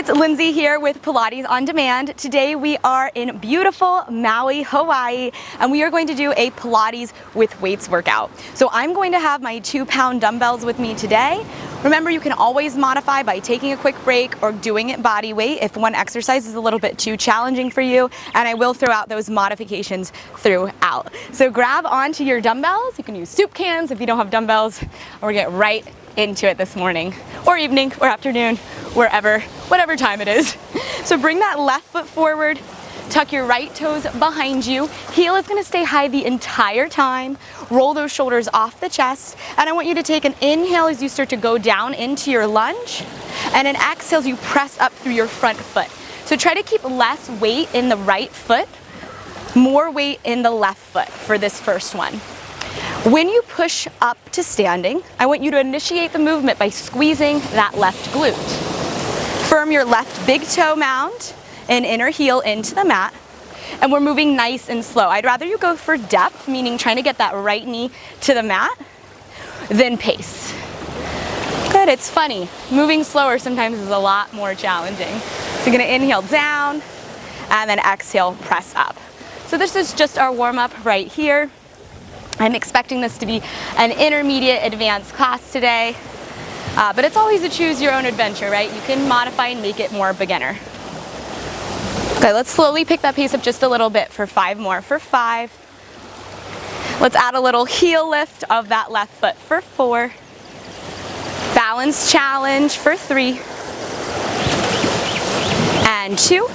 It's Lindsay here with Pilates On Demand. Today we are in beautiful Maui, Hawaii, and we are going to do a Pilates with weights workout. So I'm going to have my 2-pound dumbbells with me today. Remember, you can always modify by taking a quick break or doing it body weight if one exercise is a little bit too challenging for you, and I will throw out those modifications throughout. So grab onto your dumbbells. You can use soup cans if you don't have dumbbells, and we're gonna get right into it this morning or evening or afternoon, wherever, whatever time it is. So bring that left foot forward, tuck your right toes behind you. Heel is gonna stay high the entire time. Roll those shoulders off the chest. And I want you to take an inhale as you start to go down into your lunge, and an exhale as you press up through your front foot. So try to keep less weight in the right foot, more weight in the left foot for this first one. When you push up to standing, I want you to initiate the movement by squeezing that left glute. Firm your left big toe mound and inner heel into the mat, and we're moving nice and slow. I'd rather you go for depth, meaning trying to get that right knee to the mat, than pace. Good, it's funny. Moving slower sometimes is a lot more challenging. So you're gonna inhale down, and then exhale, press up. So this is just our warm-up right here. I'm expecting this to be an intermediate advanced class today, but it's always a choose your own adventure, right? You can modify and make it more beginner. Okay, let's slowly pick that pace up just a little bit for 5 more. For 5. Let's add a little heel lift of that left foot for 4. Balance challenge for 3. And 2.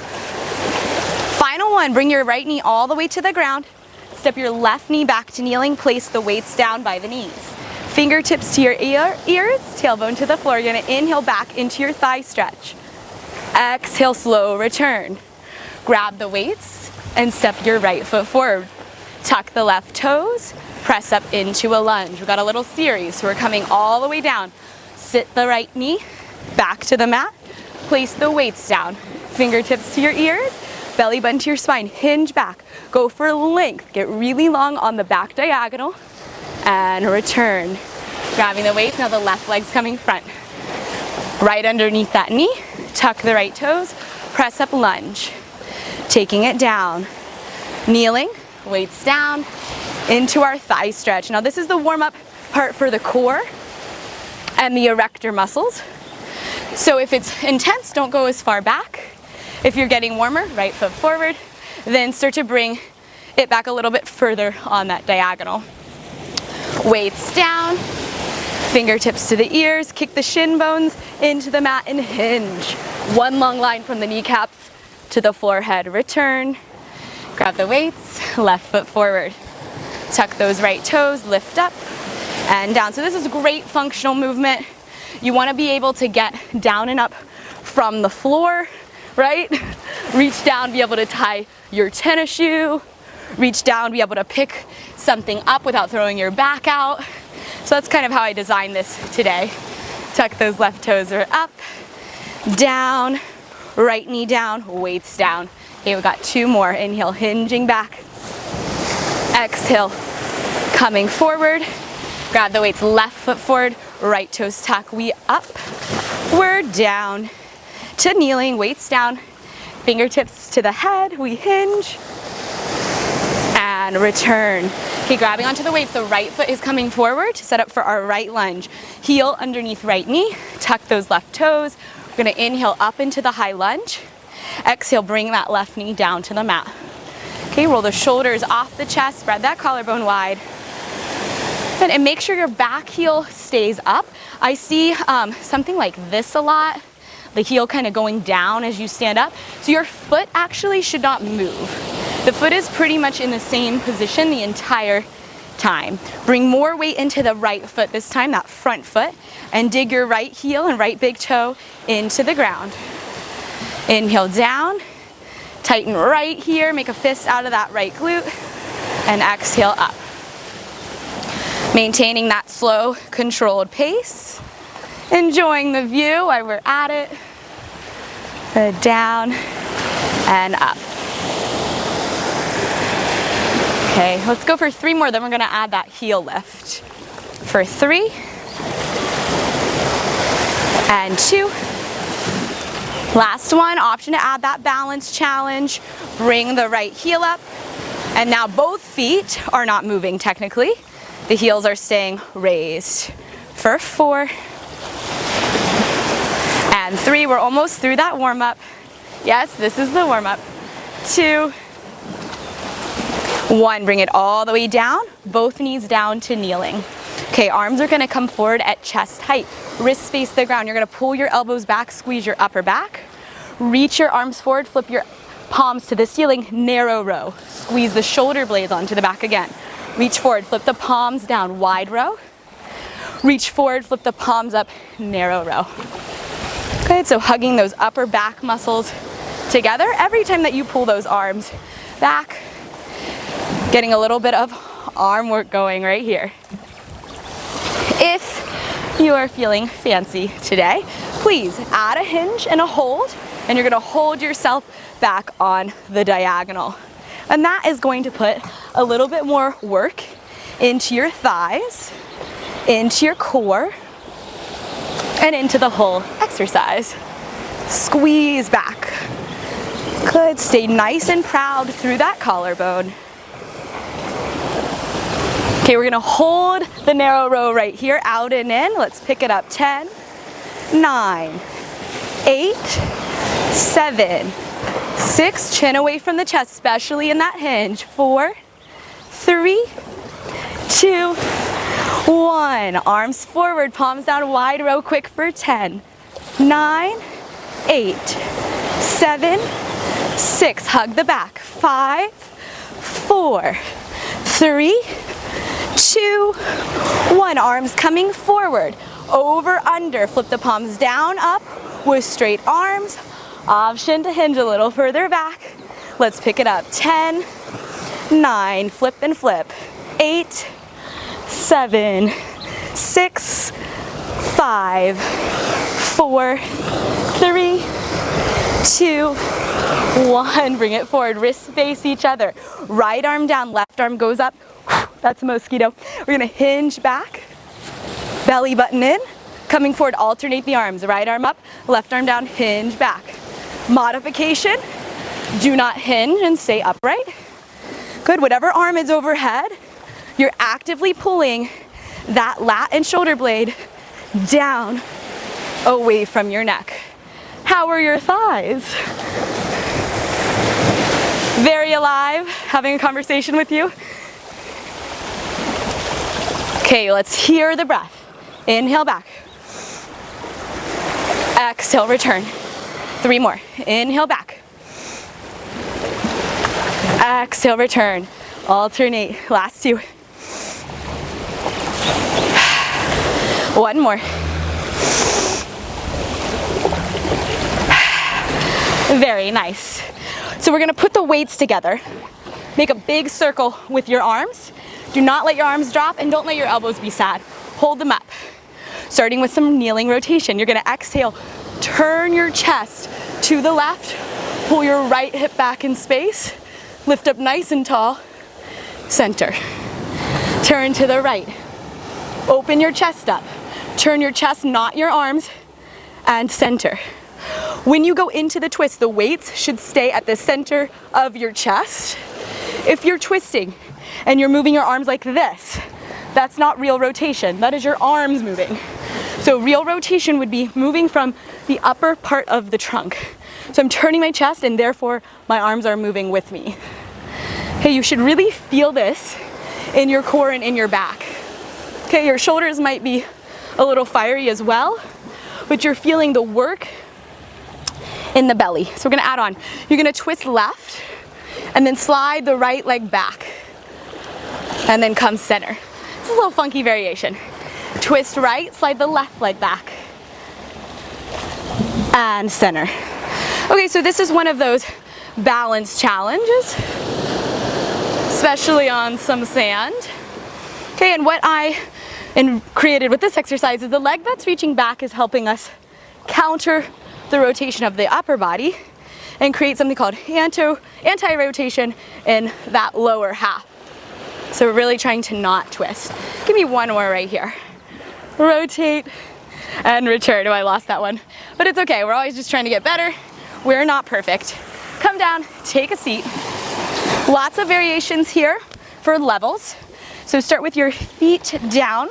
Final one, bring your right knee all the way to the ground. Step your left knee back to kneeling, place the weights down by the knees. Fingertips to your ears, tailbone to the floor. You're gonna inhale back into your thigh stretch. Exhale, slow return. Grab the weights and step your right foot forward. Tuck the left toes, press up into a lunge. We've got a little series, so we're coming all the way down. Sit the right knee back to the mat, place the weights down. Fingertips to your ears, belly button to your spine, hinge back. Go for length, get really long on the back diagonal, and return. Grabbing the weights, now the left leg's coming front. Right underneath that knee, tuck the right toes, press up lunge. Taking it down, kneeling, weights down, into our thigh stretch. Now this is the warm-up part for the core and the erector muscles. So if it's intense, don't go as far back. If you're getting warmer, right foot forward, then start to bring it back a little bit further on that diagonal. Weights down, fingertips to the ears, kick the shin bones into the mat and hinge. One long line from the kneecaps to the forehead. Return, grab the weights, left foot forward. Tuck those right toes, lift up and down. So this is a great functional movement. You want to be able to get down and up from the floor, right? Reach down, be able to tie your tennis shoe. Reach down, be able to pick something up without throwing your back out. So that's kind of how I designed this today. Tuck those left toes up, down, right knee down, weights down. Okay, we've got 2 more. Inhale, hinging back. Exhale, coming forward. Grab the weights, left foot forward, right toes tuck. We up, we're down to kneeling, weights down, fingertips to the head, we hinge, and return. Okay, grabbing onto the weights, the right foot is coming forward to set up for our right lunge. Heel underneath right knee, tuck those left toes. We're gonna inhale up into the high lunge. Exhale, bring that left knee down to the mat. Okay, roll the shoulders off the chest, spread that collarbone wide. And make sure your back heel stays up. I see something like this a lot. The heel kind of going down as you stand up. So your foot actually should not move. The foot is pretty much in the same position the entire time. Bring more weight into the right foot this time, that front foot, and dig your right heel and right big toe into the ground. Inhale down, tighten right here, make a fist out of that right glute, and exhale up. Maintaining that slow, controlled pace. Enjoying the view while we're at it. Down and up. Okay, let's go for 3 more, then we're gonna add that heel lift. For 3, and 2, Last one, option to add that balance challenge. Bring the right heel up. And now both feet are not moving technically. The heels are staying raised. For 4 and 3. We're almost through that warm up. Yes, this is the warm up. 2, 1. Bring it all the way down. Both knees down to kneeling. Okay, arms are gonna come forward at chest height. Wrists face the ground. You're gonna pull your elbows back, squeeze your upper back. Reach your arms forward, flip your palms to the ceiling, narrow row. Squeeze the shoulder blades onto the back again. Reach forward, flip the palms down, wide row. Reach forward, flip the palms up, narrow row. Good, so hugging those upper back muscles together. Every time that you pull those arms back, getting a little bit of arm work going right here. If you are feeling fancy today, please add a hinge and a hold, and you're gonna hold yourself back on the diagonal. And that is going to put a little bit more work into your thighs, into your core, and into the whole exercise. Squeeze back. Good, stay nice and proud through that collarbone. Okay, we're gonna hold the narrow row right here, out and in. Let's pick it up. 10, 9, 8, 7, 6, chin away from the chest, especially in that hinge. 4, 3, 2, 1. Arms forward, palms down, wide row, quick for 10, 9, 8, 7, 6. Hug the back. 5, 4, 3, 2, 1. Arms coming forward, over, under. Flip the palms down, up with straight arms. Option to hinge a little further back. Let's pick it up. 10, 9, flip and flip. 8, 7, 6, 5, 4, 3, 2, 1. Bring it forward. Wrists face each other. Right arm down, left arm goes up. That's a mosquito. We're gonna hinge back, belly button in, coming forward, alternate the arms. Right arm up, left arm down, hinge back. Modification, do not hinge and stay upright. Good, whatever arm is overhead, you're actively pulling that lat and shoulder blade down away from your neck. How are your thighs? Very alive, having a conversation with you. Okay, let's hear the breath. Inhale back. Exhale, return. 3 more. Inhale back. Exhale, return. Alternate. Last 2. 1 more. Very nice. So we're gonna put the weights together. Make a big circle with your arms. Do not let your arms drop and don't let your elbows be sad. Hold them up. Starting with some kneeling rotation. You're gonna exhale, turn your chest to the left, pull your right hip back in space, lift up nice and tall, center. Turn to the right, open your chest up, turn your chest, not your arms, and center. When you go into the twist, the weights should stay at the center of your chest. If you're twisting and you're moving your arms like this, that's not real rotation. That is your arms moving. So real rotation would be moving from the upper part of the trunk. So I'm turning my chest and therefore my arms are moving with me. Okay, you should really feel this in your core and in your back. Okay, your shoulders might be a little fiery as well, but you're feeling the work in the belly. So we're gonna add on. You're gonna twist left and then slide the right leg back and then come center. It's a little funky variation. Twist right, slide the left leg back and center. Okay, so this is one of those balance challenges, especially on some sand. Okay, and what I created with this exercise is the leg that's reaching back is helping us counter the rotation of the upper body and create something called anti-rotation in that lower half. So we're really trying to not twist. Give me one more right here. Rotate and return. Oh, I lost that one. but it's okay. We're always just trying to get better. We're not perfect. Come down, take a seat. Lots of variations here for levels. So start with your feet down,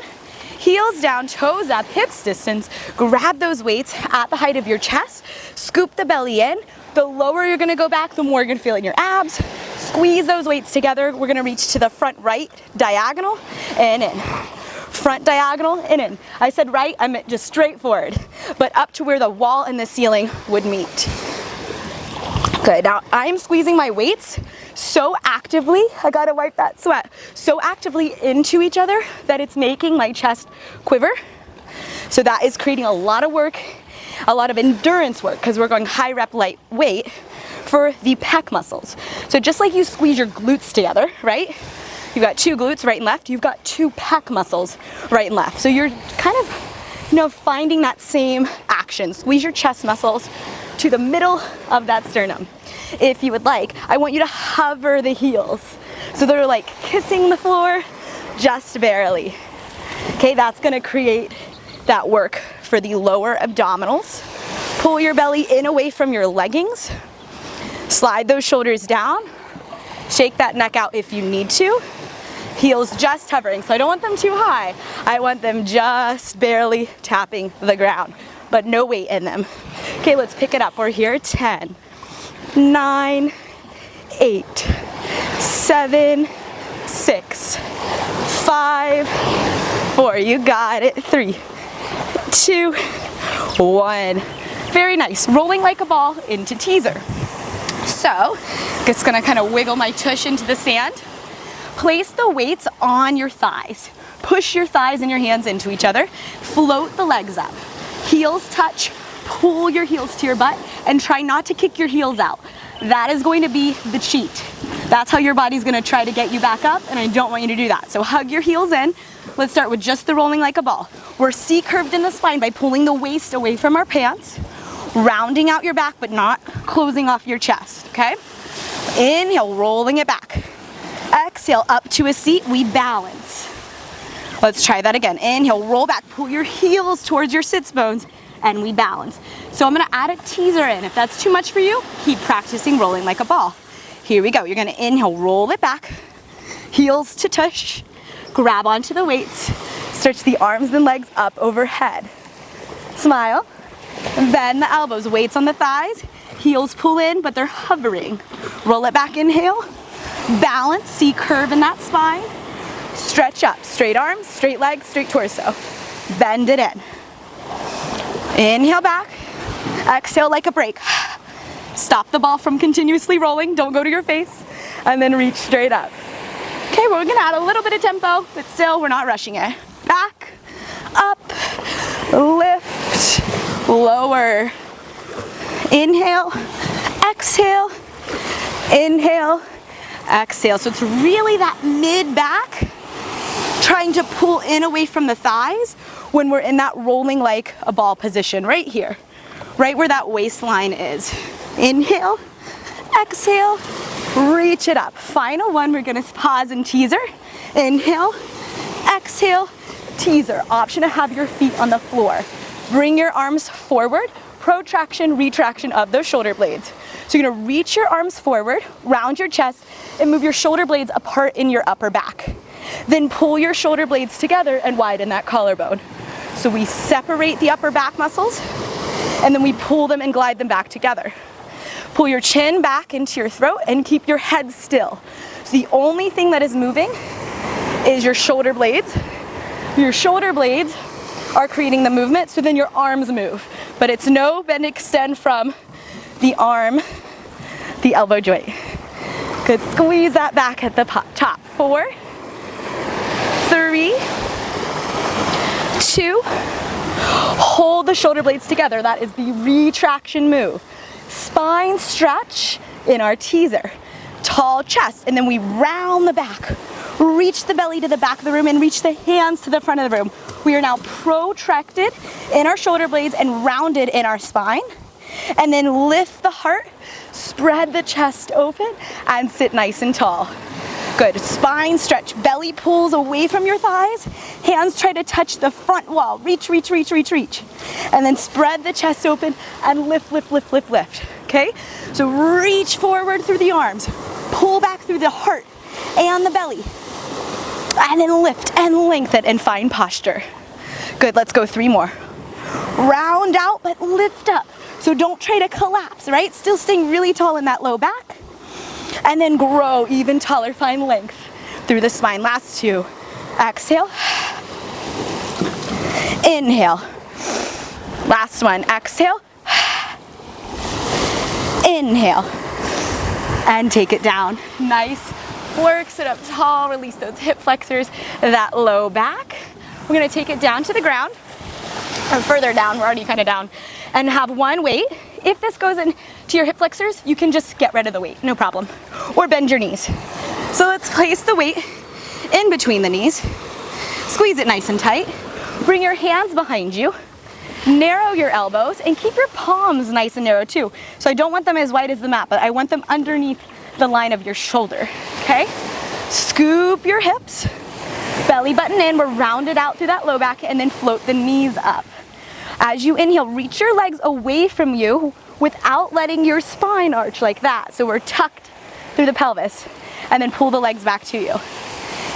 heels down, toes up, hips distance. Grab those weights at the height of your chest. Scoop the belly in. The lower you're gonna go back, the more you're gonna feel it in your abs. Squeeze those weights together. We're gonna reach to the front right diagonal and in. Front diagonal and in. I said right, I meant just straight forward, but up to where the wall and the ceiling would meet. Good, now I'm squeezing my weights so actively, I gotta wipe that sweat, so actively into each other that it's making my chest quiver. So that is creating a lot of work, a lot of endurance work, because we're going high rep light weight for the pec muscles. So just like you squeeze your glutes together, right? You've got two glutes, right and left. You've got two pec muscles, right and left. So you're kind of, finding that same action. Squeeze your chest muscles to the middle of that sternum. If you would like, I want you to hover the heels. So they're like kissing the floor, just barely. Okay, that's gonna create that work for the lower abdominals. Pull your belly in away from your leggings. Slide those shoulders down. Shake that neck out if you need to. Heels just hovering, so I don't want them too high. I want them just barely tapping the ground, but no weight in them. Okay, let's pick it up. We're here, 10, 9, 8, 7, 6, 5, 4, you got it, 3, 2, 1. Very nice, rolling like a ball into teaser. So, just gonna kind of wiggle my tush into the sand. Place the weights on your thighs. Push your thighs and your hands into each other. Float the legs up. Heels touch, pull your heels to your butt, and try not to kick your heels out. That is going to be the cheat. That's how your body's gonna try to get you back up, and I don't want you to do that. So hug your heels in. Let's start with just the rolling like a ball. We're C-curved in the spine by pulling the waist away from our pants, rounding out your back, but not closing off your chest, okay? Inhale, rolling it back. Exhale, up to a seat, we balance. Let's try that again. Inhale, roll back, pull your heels towards your sits bones, and we balance. So I'm gonna add a teaser in. If that's too much for you, keep practicing rolling like a ball. Here we go. You're gonna inhale, roll it back, heels to tush, grab onto the weights, stretch the arms and legs up overhead. Smile, bend the elbows, weights on the thighs, heels pull in, but they're hovering. Roll it back, inhale, balance, see curve in that spine, stretch up, straight arms, straight legs, straight torso, bend it in. Inhale back, exhale like a break. Stop the ball from continuously rolling, don't go to your face, and then reach straight up. Okay, we're gonna add a little bit of tempo, but still we're not rushing it. Back, up, lift, lower. Inhale, exhale, inhale, exhale. So it's really that mid-back, trying to pull in away from the thighs when we're in that rolling like a ball position right here, right where that waistline is. Inhale, exhale, reach it up. Final one, we're gonna pause and teaser. Inhale, exhale, teaser. Option to have your feet on the floor. Bring your arms forward, protraction, retraction of those shoulder blades. So you're gonna reach your arms forward, round your chest, and move your shoulder blades apart in your upper back. Then pull your shoulder blades together and widen that collarbone. So we separate the upper back muscles, and then we pull them and glide them back together. Pull your chin back into your throat and keep your head still. So the only thing that is moving is your shoulder blades. Your shoulder blades are creating the movement, so then your arms move. But it's no bend extend from the arm, the elbow joint. Good, squeeze that back at the top. 4, 3, 2, hold the shoulder blades together. That is the retraction move. Spine stretch in our teaser. Tall chest, and then we round the back. Reach the belly to the back of the room and reach the hands to the front of the room. We are now protracted in our shoulder blades and rounded in our spine. And then lift the heart, spread the chest open, and sit nice and tall. Good, spine stretch, belly pulls away from your thighs, hands try to touch the front wall, reach, reach, reach, reach, reach. And then spread the chest open and lift, lift, lift, lift, lift, okay? So reach forward through the arms, pull back through the heart and the belly, and then lift and lengthen and find posture. Good, let's go 3 more. Round out, but lift up. So don't try to collapse, right? Still staying really tall in that low back. And then grow even taller, find length through the spine. Last 2. Exhale. Inhale. Last one. Exhale. Inhale. And take it down. Nice work. Sit up tall. Release those hip flexors, that low back. We're going to take it down to the ground. Or further down. We're already kind of down. And have one weight. If this goes into your hip flexors, you can just get rid of the weight, no problem. Or bend your knees. So let's place the weight in between the knees. Squeeze it nice and tight. Bring your hands behind you. Narrow your elbows and keep your palms nice and narrow too. So I don't want them as wide as the mat, but I want them underneath the line of your shoulder, okay? Scoop your hips, belly button in, we're rounded out through that low back, and then float the knees up. As you inhale, reach your legs away from you without letting your spine arch like that. So we're tucked through the pelvis, and then pull the legs back to you.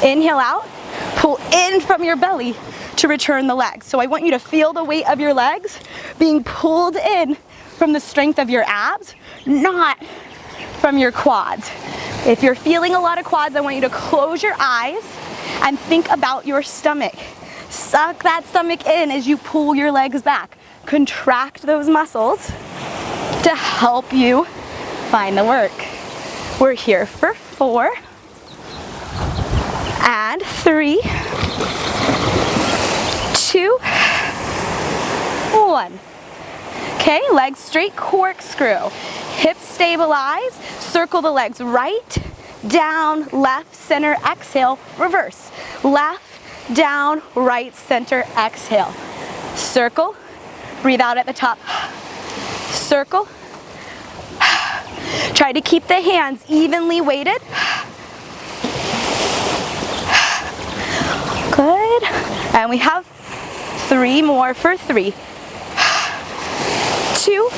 Inhale out, pull in from your belly to return the legs. So I want you to feel the weight of your legs being pulled in from the strength of your abs, not from your quads. If you're feeling a lot of quads, I want you to close your eyes and think about your stomach. Suck that stomach in as you pull your legs back. Contract those muscles to help you find the work. We're here for 4 and 3, 2, 1. Okay, legs straight, corkscrew. Hips stabilize, circle the legs right, down, left, center, exhale, reverse. Left, down, right, center, exhale. Circle, breathe out at the top. Circle. Try to keep the hands evenly weighted. Good. And we have 3 more for 3, 2,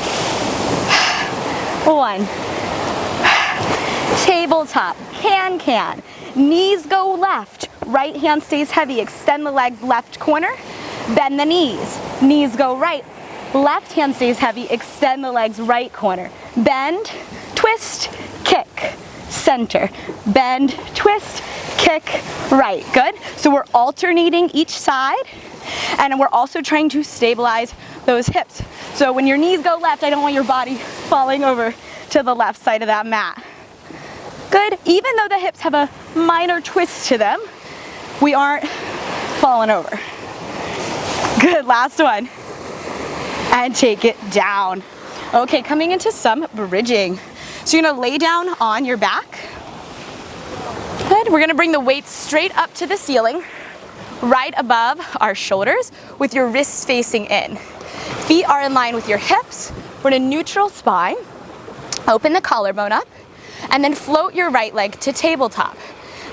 1. Tabletop, can. Knees go left, right hand stays heavy, extend the legs left corner, bend the knees. Knees go right, left hand stays heavy, extend the legs right corner. Bend, twist, kick, center. Bend, twist, kick, right. Good. So we're alternating each side, and we're also trying to stabilize those hips. So when your knees go left, I don't want your body falling over to the left side of that mat. Good. Even though the hips have a minor twist to them, we aren't falling over. Good. Last one. And take it down. Okay, coming into some bridging. So you're going to lay down on your back. Good. We're going to bring the weight straight up to the ceiling, right above our shoulders, with your wrists facing in. Feet are in line with your hips. We're in a neutral spine. Open the collarbone up, and then float your right leg to tabletop.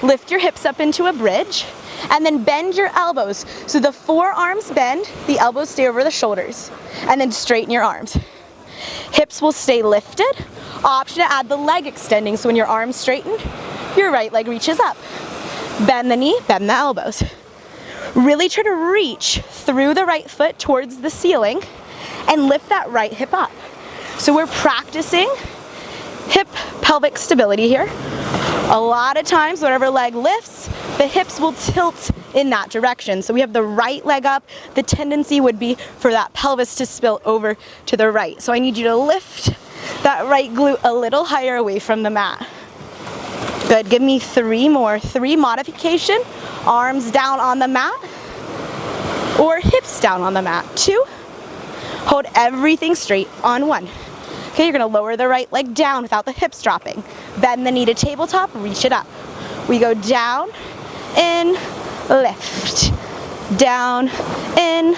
Lift your hips up into a bridge, and then bend your elbows. So the forearms bend, the elbows stay over the shoulders, and then straighten your arms. Hips will stay lifted. Option to add the leg extending, so when your arms straighten, your right leg reaches up. Bend the knee, bend the elbows. Really try to reach through the right foot towards the ceiling and lift that right hip up. So we're practicing hip pelvic stability here. A lot of times, whatever leg lifts, the hips will tilt in that direction. So we have the right leg up. The tendency would be for that pelvis to spill over to the right. So I need you to lift that right glute a little higher away from the mat. Good. Give me 3 more. 3 modification. Arms down on the mat or hips down on the mat. 2. Hold everything straight on 1. Okay, you're going to lower the right leg down without the hips dropping. Bend the knee to tabletop, reach it up. We go down, in, lift. Down, in,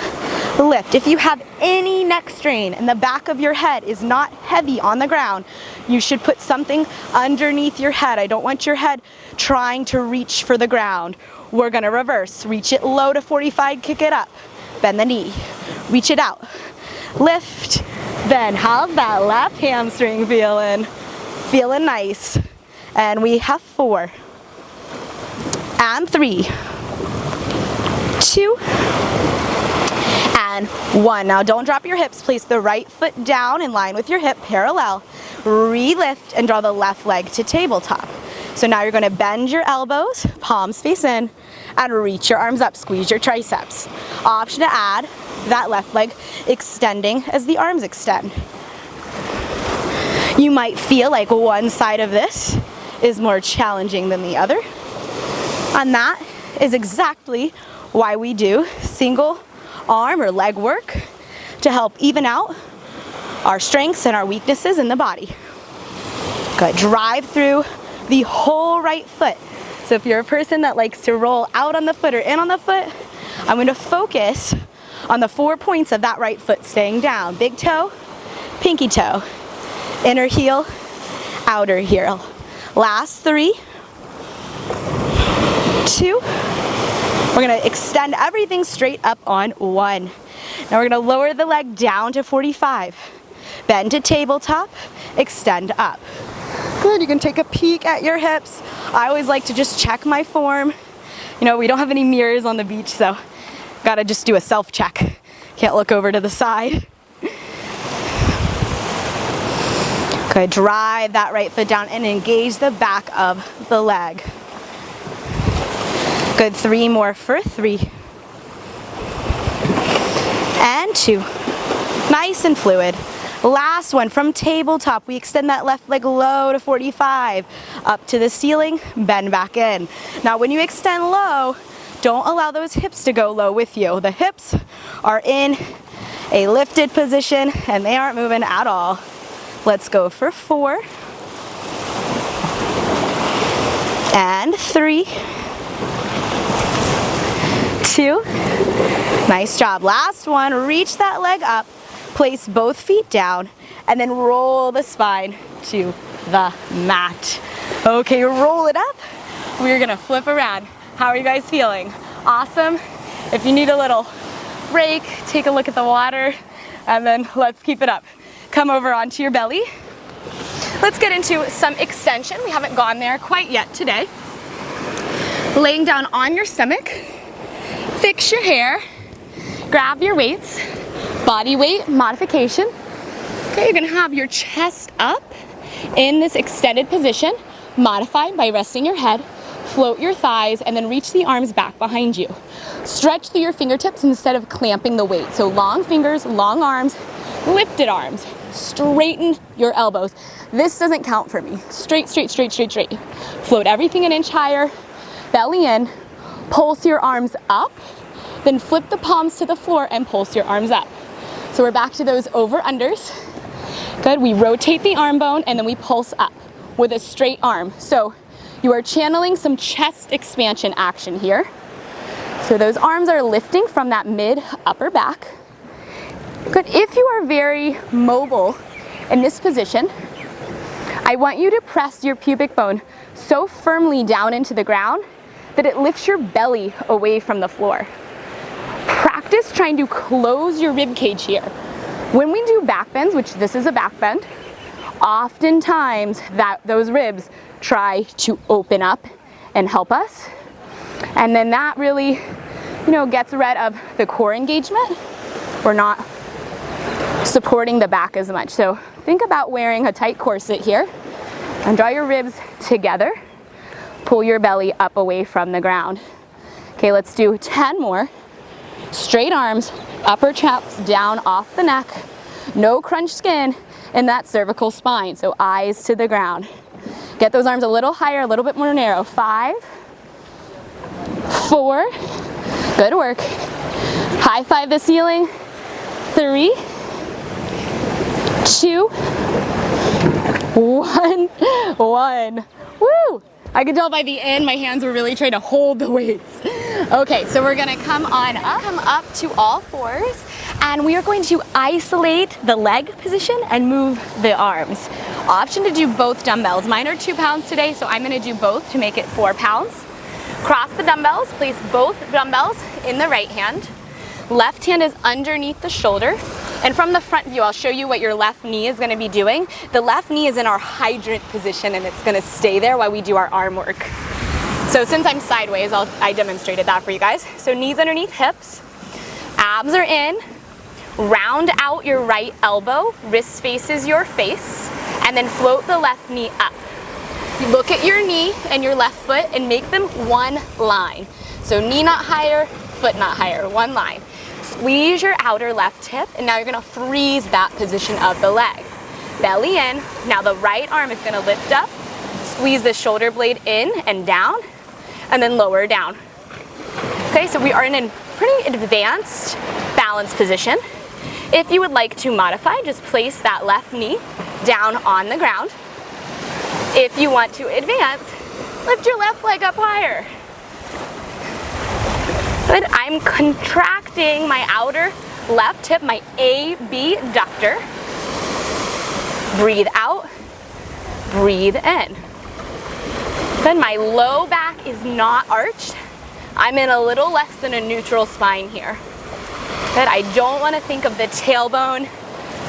Lift. If you have any neck strain and the back of your head is not heavy on the ground, you should put something underneath your head. I don't want your head trying to reach for the ground. We're gonna reverse. Reach it low to 45, kick it up. Bend the knee. Reach it out. Lift. Then how's that left hamstring feeling? Feeling nice. And we have 4. And 3. 2. And 1. Now don't drop your hips. Place the right foot down in line with your hip, parallel. Re-lift and draw the left leg to tabletop. So now you're going to bend your elbows, palms face in, and reach your arms up. Squeeze your triceps. Option to add that left leg extending as the arms extend. You might feel like one side of this is more challenging than the other. And that is exactly why we do single arm or leg work, to help even out our strengths and our weaknesses in the body. Good. Drive through the whole right foot. So if you're a person that likes to roll out on the foot or in on the foot, I'm going to focus on the 4 points of that right foot staying down. Big toe, pinky toe, inner heel, outer heel. Last 3, 2. We're going to extend everything straight up on 1. Now we're going to lower the leg down to 45. Bend to tabletop, extend up. Good, you can take a peek at your hips. I always like to just check my form. You know, we don't have any mirrors on the beach, so gotta just do a self-check. Can't look over to the side. Good, drive that right foot down and engage the back of the leg. Good, 3 more for 3. And 2. Nice and fluid. Last one, from tabletop, we extend that left leg low to 45. Up to the ceiling, bend back in. Now when you extend low, don't allow those hips to go low with you. The hips are in a lifted position and they aren't moving at all. Let's go for 4. And 3. 2. Nice job. Last one, reach that leg up, place both feet down, and then roll the spine to the mat. Okay, roll it up. We're gonna flip around. How are you guys feeling? Awesome. If you need a little break, take a look at the water, and then let's keep it up. Come over onto your belly. Let's get into some extension. We haven't gone there quite yet today. Laying down on your stomach. Fix your hair, grab your weights, body weight modification. Okay, you're gonna have your chest up in this extended position, modified by resting your head, float your thighs, and then reach the arms back behind you. Stretch through your fingertips instead of clamping the weight. So long fingers, long arms, lifted arms. Straighten your elbows. This doesn't count for me. Straight, straight, straight, straight, straight. Float everything an inch higher, belly in. Pulse your arms up, then flip the palms to the floor and pulse your arms up. So we're back to those over-unders. Good, we rotate the arm bone and then we pulse up with a straight arm. So you are channeling some chest expansion action here. So those arms are lifting from that mid-upper back. Good, if you are very mobile in this position, I want you to press your pubic bone so firmly down into the ground that it lifts your belly away from the floor. Practice trying to close your rib cage here. When we do back bends, which this is a back bend, oftentimes those ribs try to open up and help us. And then that really, gets rid of the core engagement. We're not supporting the back as much. So think about wearing a tight corset here and draw your ribs together. Pull your belly up away from the ground. Okay, let's do 10 more. Straight arms, upper chaps down off the neck. No crunch skin in that cervical spine, so eyes to the ground. Get those arms a little higher, a little bit more narrow. 5, 4, good work. High five the ceiling. 3, 2, 1. Woo! I could tell by the end my hands were really trying to hold the weights. Okay, so we're gonna come up to all fours, And we are going to isolate the leg position and move the arms. Option to do both dumbbells. Mine are 2 pounds today, so I'm gonna do both to make it 4 pounds. Cross the dumbbells, place both dumbbells in the right hand. Left hand is underneath the shoulder. And from the front view, I'll show you what your left knee is gonna be doing. The left knee is in our hydrant position and it's gonna stay there while we do our arm work. So since I'm sideways, I demonstrated that for you guys. So knees underneath hips, abs are in, round out your right elbow, wrist faces your face, and then float the left knee up. You look at your knee and your left foot and make them one line. So knee not higher, foot not higher, one line. Squeeze your outer left hip, and now you're gonna freeze that position of the leg. Belly in, now the right arm is gonna lift up, squeeze the shoulder blade in and down, and then lower down. Okay, so we are in a pretty advanced balance position. If you would like to modify, just place that left knee down on the ground. If you want to advance, lift your left leg up higher. Good, I'm contracting my outer left hip, my AB abductor. Breathe out, breathe in. Then my low back is not arched. I'm in a little less than a neutral spine here. Good, I don't want to think of the tailbone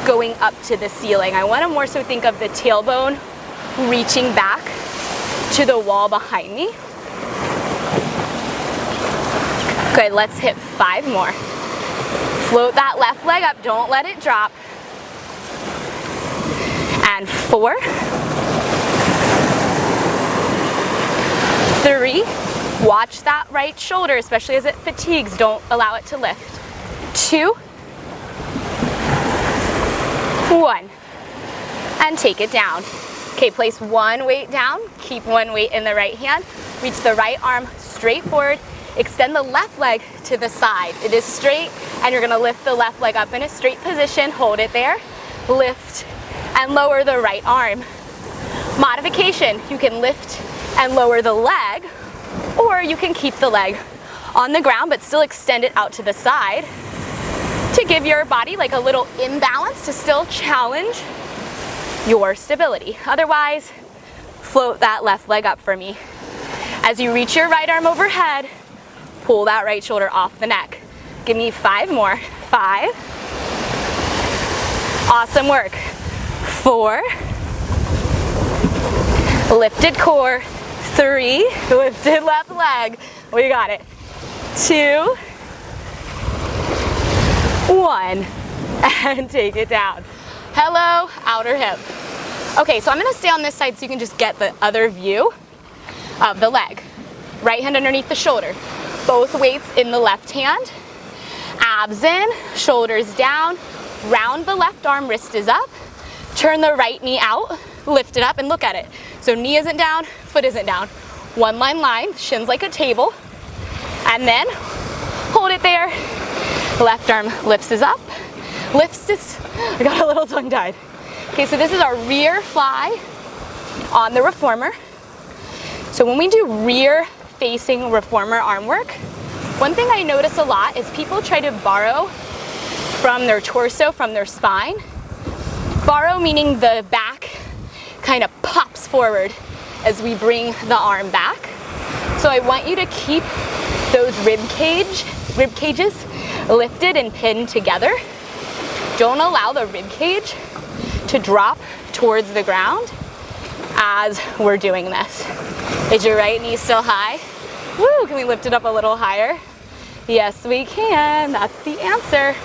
going up to the ceiling. I want to more so think of the tailbone reaching back to the wall behind me. Good, let's hit 5 more. Float that left leg up, don't let it drop. And 4, 3, watch that right shoulder, especially as it fatigues, don't allow it to lift. 2, 1, and take it down. Okay, place one weight down, keep one weight in the right hand, reach the right arm straight forward, extend the left leg to the side. It is straight, and you're gonna lift the left leg up in a straight position, hold it there, lift and lower the right arm. Modification, you can lift and lower the leg, or you can keep the leg on the ground but still extend it out to the side to give your body like a little imbalance to still challenge your stability. Otherwise, float that left leg up for me. As you reach your right arm overhead, pull that right shoulder off the neck. Give me 5 more. 5. Awesome work. 4. Lifted core. 3. Lifted left leg. We got it. 2. 1. And take it down. Hello, outer hip. Okay, so I'm gonna stay on this side so you can just get the other view of the leg. Right hand underneath the shoulder. Both weights in the left hand. Abs in, shoulders down. Round the left arm, wrist is up. Turn the right knee out, lift it up and look at it. So knee isn't down, foot isn't down. One line, shins like a table. And then hold it there. Left arm lifts is up. Lifts is, I got a little tongue tied. Okay, so this is our rear fly on the reformer. So when we do rear facing reformer arm work, one thing I notice a lot is people try to borrow from their torso, from their spine. Borrow meaning the back kind of pops forward as we bring the arm back. So I want you to keep those rib cages lifted and pinned together. Don't allow the rib cage to drop towards the ground as we're doing this. Is your right knee still high? Woo, can we lift it up a little higher? Yes, we can. That's the answer.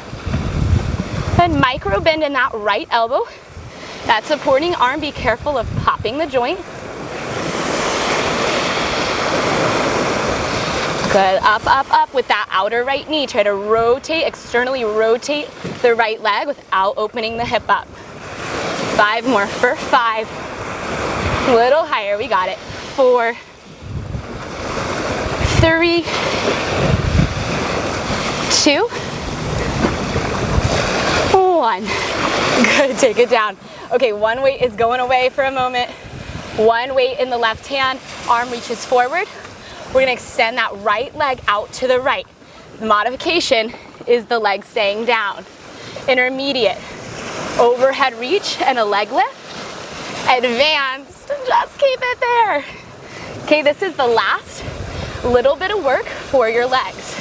And micro bend in that right elbow. That supporting arm, be careful of popping the joint. Good, up with that outer right knee. Try to rotate, externally rotate the right leg without opening the hip up. 5 more for 5. A little higher, we got it. 4, 3, 2, 1. Good, take it down. Okay, one weight is going away for a moment. One weight in the left hand, arm reaches forward. We're gonna extend that right leg out to the right. The modification is the leg staying down. intermediate overhead reach and a leg lift, advanced, just keep it there. Okay, this is the last little bit of work for your legs.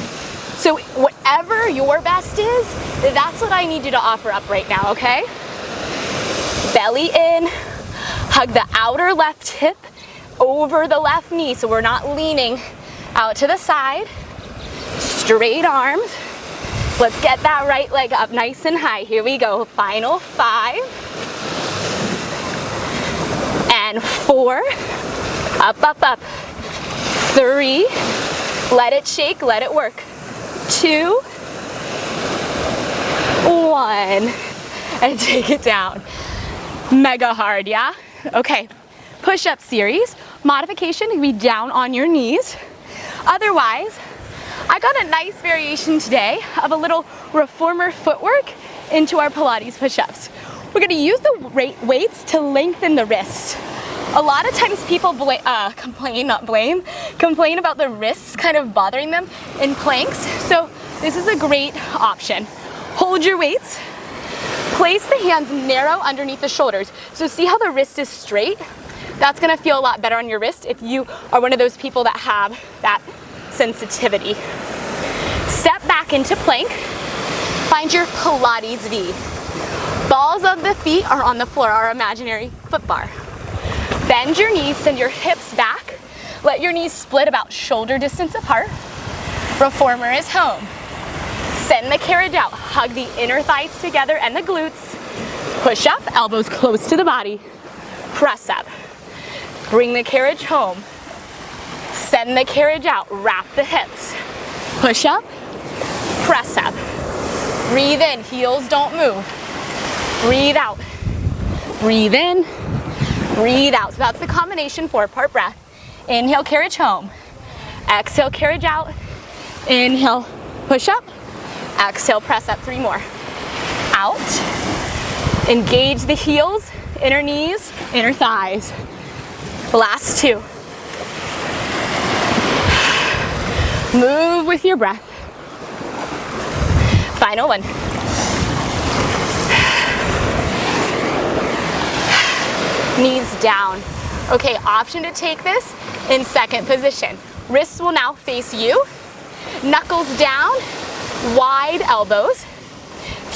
So whatever your best is, that's what I need you to offer up right now, okay? Belly in, hug the outer left hip over the left knee so we're not leaning out to the side. Straight arms. Let's get that right leg up nice and high. Here we go. Final 5 and 4. Up, up, up. 3. Let it shake, let it work. 2, 1, and take it down. Mega hard, yeah? Okay, push-up series. Modification can be down on your knees. Otherwise, I got a nice variation today of a little reformer footwork into our Pilates push-ups. We're gonna use the weights to lengthen the wrists. A lot of times people complain about the wrists kind of bothering them in planks. So this is a great option. Hold your weights. Place the hands narrow underneath the shoulders. So see how the wrist is straight? That's gonna feel a lot better on your wrist if you are one of those people that have that sensitivity. Step back into plank. Find your Pilates V. Balls of the feet are on the floor, our imaginary foot bar. Bend your knees, send your hips back. Let your knees split about shoulder distance apart. Reformer is home. Send the carriage out. Hug the inner thighs together and the glutes. Push up, elbows close to the body. Press up. Bring the carriage home. Send the carriage out. Wrap the hips. Push up, press up. Breathe in, heels don't move. Breathe out. Breathe in, breathe out. So that's the combination 4-part breath. Inhale, carriage home. Exhale, carriage out. Inhale, push up. Exhale, press up. 3 more. Out. Engage the heels, inner knees, inner thighs. Last 2. Move with your breath. Final 1. Knees down. Okay, option to take this in second position. Wrists will now face you. Knuckles down, wide elbows.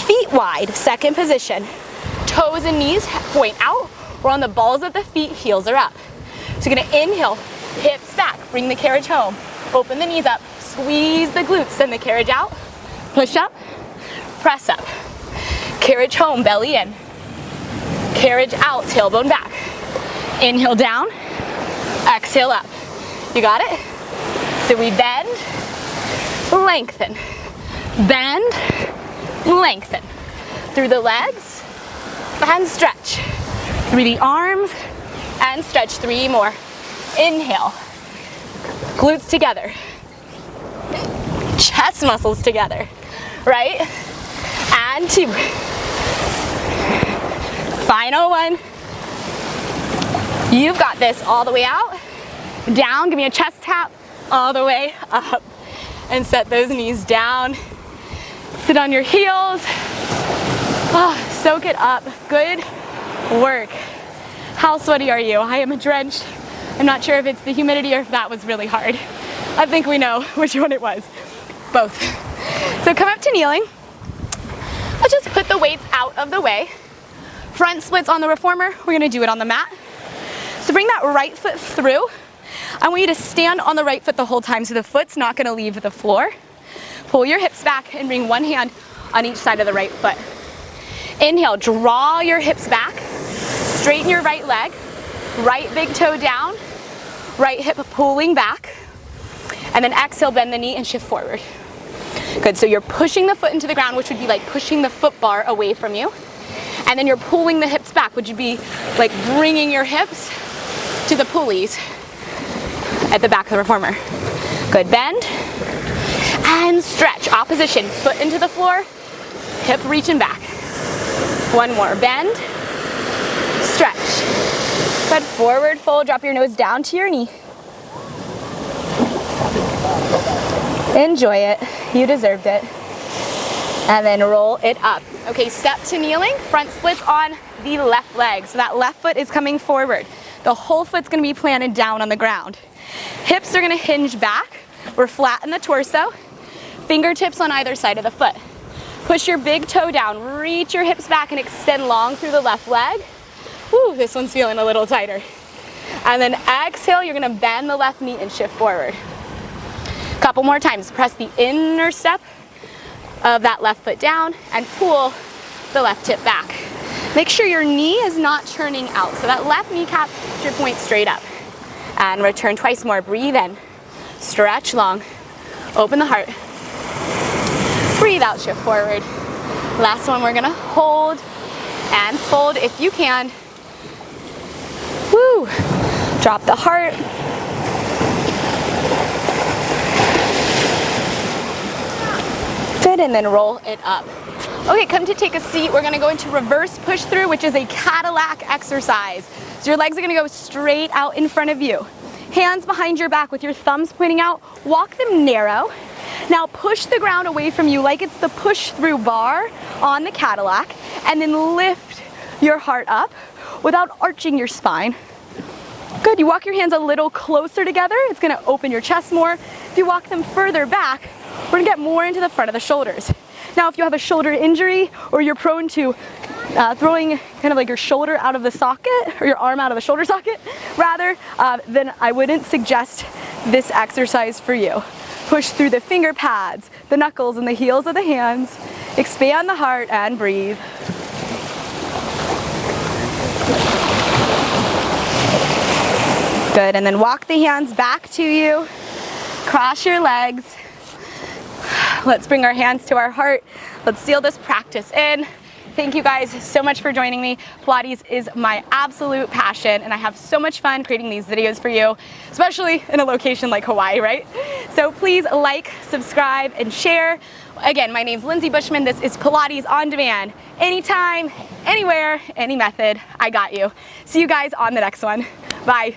Feet wide, second position. Toes and knees point out. We're on the balls of the feet, heels are up. So you're gonna inhale, hips back, bring the carriage home. Open the knees up, squeeze the glutes, send the carriage out. Push up, press up. Carriage home, belly in. Carriage out, tailbone back. Inhale down, exhale up. You got it? So we bend, lengthen. Bend, lengthen. Through the legs, and stretch. Through the arms, and stretch. 3 more. Inhale. Glutes together. Chest muscles together. Right? And 2. Final 1. You've got this. All the way out. Down. Give me a chest tap. All the way up. And set those knees down. Sit on your heels. Oh, soak it up. Good work. How sweaty are you? I am drenched. I'm not sure if it's the humidity or if that was really hard. I think we know which one it was. Both. So come up to kneeling. Let's just put the weights out of the way. Front splits on the reformer. We're gonna do it on the mat. So bring that right foot through. I want you to stand on the right foot the whole time so the foot's not gonna leave the floor. Pull your hips back and bring one hand on each side of the right foot. Inhale, draw your hips back. Straighten your right leg. Right big toe down. Right hip pulling back. And then exhale, bend the knee and shift forward. Good, so you're pushing the foot into the ground, which would be like pushing the foot bar away from you. And then you're pulling the hips back, which would be like bringing your hips to the pulleys at the back of the reformer. Good, bend and stretch. Opposition, foot into the floor, hip reaching back. 1 more, bend, stretch. Good, forward fold, drop your nose down to your knee. Enjoy it, you deserved it. And then roll it up. Okay, step to kneeling, front splits on the left leg. So that left foot is coming forward. The whole foot's gonna be planted down on the ground. Hips are gonna hinge back. We're flat in the torso. Fingertips on either side of the foot. Push your big toe down, reach your hips back and extend long through the left leg. Whew, this one's feeling a little tighter. And then exhale, you're gonna bend the left knee and shift forward. Couple more times, press the inner step of that left foot down and pull the left hip back. Make sure your knee is not turning out, so that left kneecap should point straight up. And return twice more, breathe in, stretch long, open the heart. Breathe out, shift forward. Last one, we're gonna hold and fold if you can. Woo! Drop the heart. Good, and then roll it up. Okay, come to take a seat. We're gonna go into reverse push through, which is a Cadillac exercise. So your legs are gonna go straight out in front of you. Hands behind your back with your thumbs pointing out. Walk them narrow. Now push the ground away from you like it's the push through bar on the Cadillac, and then lift your heart up without arching your spine. Good, you walk your hands a little closer together. It's gonna open your chest more. If you walk them further back, we're gonna get more into the front of the shoulders. Now, if you have a shoulder injury or you're prone to throwing kind of like your shoulder out of the socket or your arm out of the shoulder socket, rather, then I wouldn't suggest this exercise for you. Push through the finger pads, the knuckles, and the heels of the hands. Expand the heart and breathe. Good, and then walk the hands back to you. Cross your legs. Let's bring our hands to our heart. Let's seal this practice in. Thank you guys so much for joining me. Pilates is my absolute passion, and I have so much fun creating these videos for you, especially in a location like Hawaii, right? So please like, subscribe, and share. Again, my name's Lindsay Bushman. This is Pilates on Demand. Anytime, anywhere, any method, I got you. See you guys on the next one. Bye.